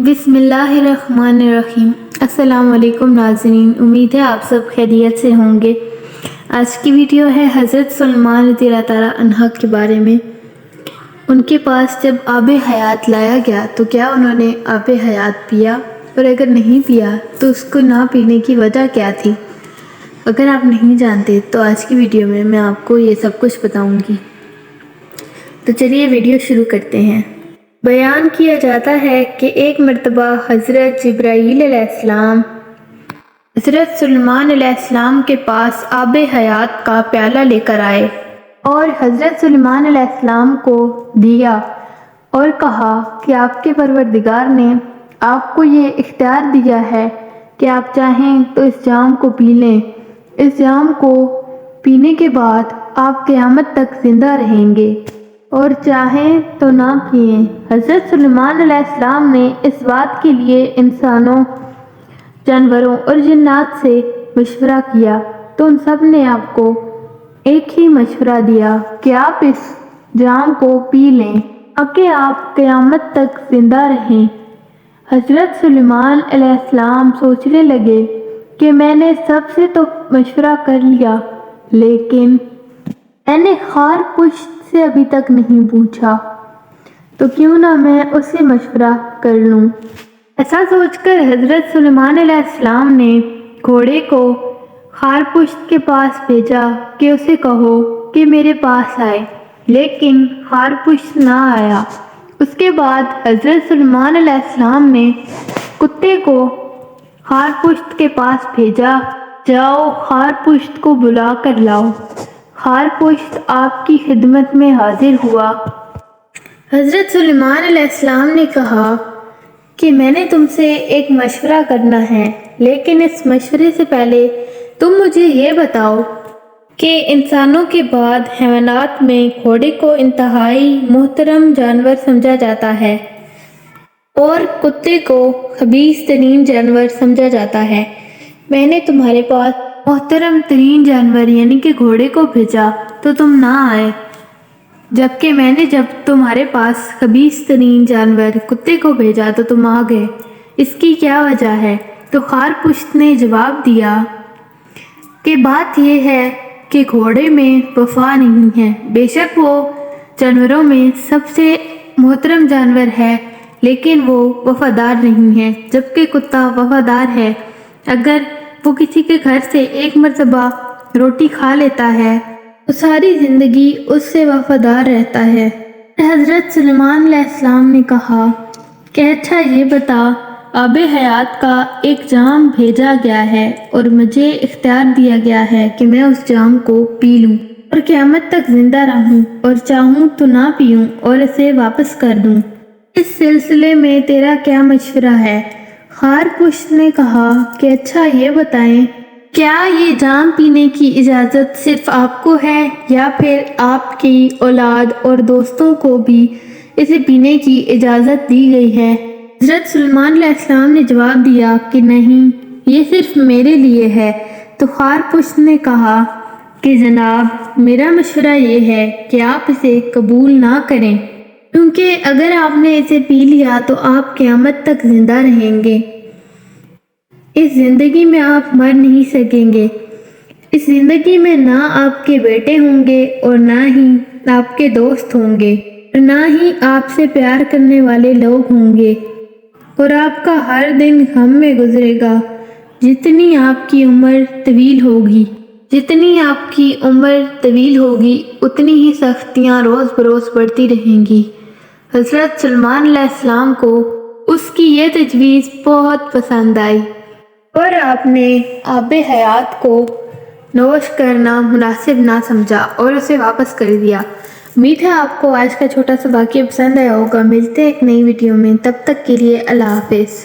بسم اللہ الرحمن الرحیم۔ السلام علیکم ناظرین، امید ہے آپ سب خیریت سے ہوں گے۔ آج کی ویڈیو ہے حضرت سلمان رضی اللہ تعالیٰ عنہ کے بارے میں۔ ان کے پاس جب آب حیات لایا گیا تو کیا انہوں نے آب حیات پیا، اور اگر نہیں پیا تو اس کو نہ پینے کی وجہ کیا تھی؟ اگر آپ نہیں جانتے تو آج کی ویڈیو میں آپ کو یہ سب کچھ بتاؤں گی۔ تو چلیے ویڈیو شروع کرتے ہیں۔ بیان کیا جاتا ہے کہ ایک مرتبہ حضرت جبرائیل علیہ السلام حضرت سلمان علیہ السلام کے پاس آب حیات کا پیالہ لے کر آئے اور حضرت سلمان علیہ السلام کو دیا اور کہا کہ آپ کے پروردگار نے آپ کو یہ اختیار دیا ہے کہ آپ چاہیں تو اس جام کو پی لیں۔ اس جام کو پینے کے بعد آپ قیامت تک زندہ رہیں گے، اور چاہیں تو نہ پئیں۔ حضرت سلمان علیہ السلام نے اس بات کے لیے انسانوں، جانوروں اور جنات سے مشورہ کیا تو ان سب نے آپ کو ایک ہی مشورہ دیا کہ آپ اس جام کو پی لیں تاکہ آپ قیامت تک زندہ رہیں۔ حضرت سلمان علیہ السلام سوچنے لگے کہ میں نے سب سے تو مشورہ کر لیا، لیکن میں نے خار پشت سے ابھی تک نہیں پوچھا، تو کیوں نہ میں اس سے مشورہ کر لوں۔ ایسا سوچ کر حضرت سلمان علیہ السلام نے گھوڑے کو خار پشت کے پاس بھیجا کہ اسے کہو کہ میرے پاس آئے، لیکن خار پشت نہ آیا۔ اس کے بعد حضرت سلمان علیہ السلام نے کتے کو خار پشت کے پاس بھیجا، جاؤ خار پشت کو بلا کر لاؤ۔ خار پشت آپ کی خدمت میں حاضر ہوا۔ حضرت سلمان علیہ السلام نے کہا کہ میں نے تم سے ایک مشورہ کرنا ہے، لیکن اس مشورے سے پہلے تم مجھے یہ بتاؤ کہ انسانوں کے بعد حیوانات میں گھوڑے کو انتہائی محترم جانور سمجھا جاتا ہے اور کتے کو خبیث ترین جانور سمجھا جاتا ہے۔ میں نے تمہارے پاس محترم ترین جانور یعنی کہ گھوڑے کو بھیجا تو تم نہ آئے، جبکہ میں نے جب تمہارے پاس خبیث ترین جانور کتے کو بھیجا تو تم آ گئے۔ اس کی کیا وجہ ہے؟ تو خار پشت نے جواب دیا کہ بات یہ ہے کہ گھوڑے میں وفا نہیں ہے۔ بے شک وہ جانوروں میں سب سے محترم جانور ہے، لیکن وہ وفادار نہیں ہے، جبکہ کتا وفادار ہے۔ اگر وہ کسی کے گھر سے ایک مرتبہ روٹی کھا لیتا ہے تو ساری زندگی اس سے وفادار رہتا ہے۔ حضرت سلمان علیہ السلام نے کہا کہ اچھا یہ بتا، آب حیات کا ایک جام بھیجا گیا ہے اور مجھے اختیار دیا گیا ہے کہ میں اس جام کو پی لوں اور قیامت تک زندہ رہوں، اور چاہوں تو نہ پیوں اور اسے واپس کر دوں۔ اس سلسلے میں تیرا کیا مشورہ ہے؟ خار پشت نے کہا کہ اچھا یہ بتائیں، کیا یہ جام پینے کی اجازت صرف آپ کو ہے یا پھر آپ کی اولاد اور دوستوں کو بھی اسے پینے کی اجازت دی گئی ہے؟ حضرت سلمان علیہ السلام نے جواب دیا کہ نہیں، یہ صرف میرے لیے ہے۔ تو خار پشت نے کہا کہ جناب، میرا مشورہ یہ ہے کہ آپ اسے قبول نہ کریں، کیونکہ اگر آپ نے اسے پی لیا تو آپ قیامت تک زندہ رہیں گے۔ اس زندگی میں آپ مر نہیں سکیں گے۔ اس زندگی میں نہ آپ کے بیٹے ہوں گے اور نہ ہی آپ کے دوست ہوں گے، اور نہ ہی آپ سے پیار کرنے والے لوگ ہوں گے، اور آپ کا ہر دن غم میں گزرے گا۔ جتنی آپ کی عمر طویل ہوگی اتنی ہی سختیاں روز بروز بڑھتی رہیں گی۔ حضرت سلمان علیہ السلام کو اس کی یہ تجویز بہت پسند آئی اور آپ نے آب حیات کو نوش کرنا مناسب نہ سمجھا اور اسے واپس کر دیا۔ امید ہے آپ کو آج کا چھوٹا سا واقعہ پسند آیا ہوگا۔ ملتے ہیں ایک نئی ویڈیو میں، تب تک کے لیے اللہ حافظ۔